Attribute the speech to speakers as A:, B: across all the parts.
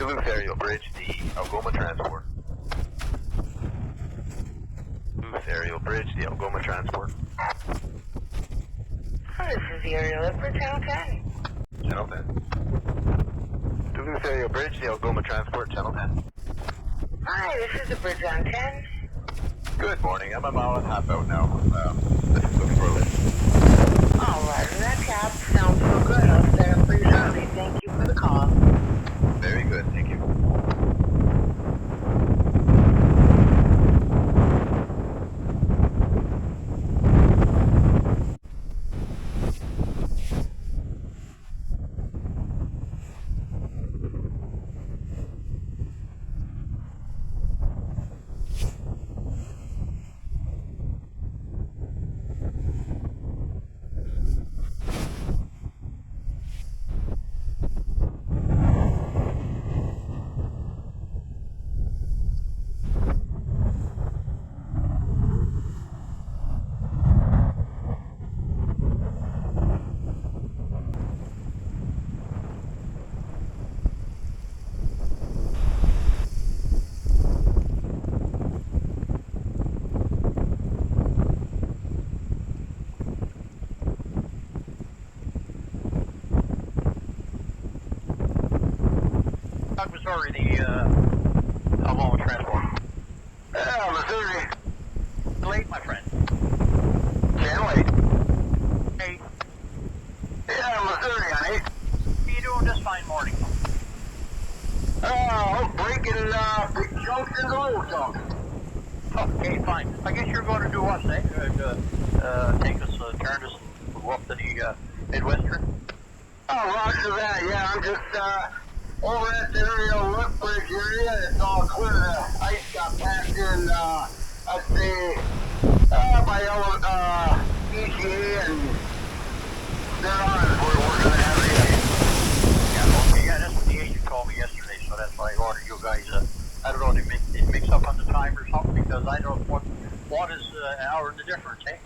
A: Duluth area bridge, the Algoma Transport. Duluth aerial bridge, the Algoma Transport.
B: Hi, this is the aerial for Channel 10.
A: Channel 10. Duluth aerial bridge, the Algoma Transport, Channel 10.
B: Hi, this is the bridge on 10.
A: Good morning. I'm a mile and a half out now. Looking for a lift.
B: Alright, that cab sounds so good. I'll set up for you shortly. Thank you for the call.
A: Very good. Thank you.
C: Missouri, the Algoma Transport.
A: Yeah, Missouri.
C: Late, my friend.
A: Stanley.
C: Hey,
A: Yeah, Missouri, honey.
C: how you doing this fine morning?
A: Oh, breaking big chunks in the little chunks.
C: Okay, fine. I guess you're going to do what, eh? Take us, turn us, and go up to the Midwestern?
A: Oh, roger that. Yeah, I'm just over at the aerial lift bridge area. It's all clear. The ice got packed in, I'd say, by EGA and they're on is where we're going to have the
C: Yeah, okay, yeah, that's what the agent told me yesterday, so that's why I ordered you guys. I don't know, they mix up on the time or something, because I don't know what is an hour in the difference, eh?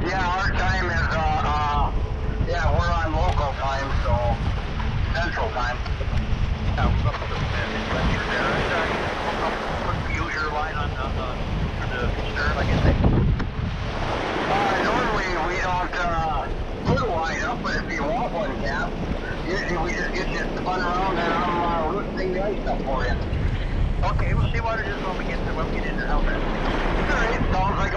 A: Yeah, our time is, yeah, we're on local time, so central time.
C: Yeah, we're up to the Midwestern there. Use your line for the stern, I guess, eh?
A: Normally we don't, put a line up, but if you want one, Cap, usually we just get you spun around and I'm, loosening the ice up for you.
C: Okay, we'll see what it is when we get in there. How's that?
A: Alright, sounds like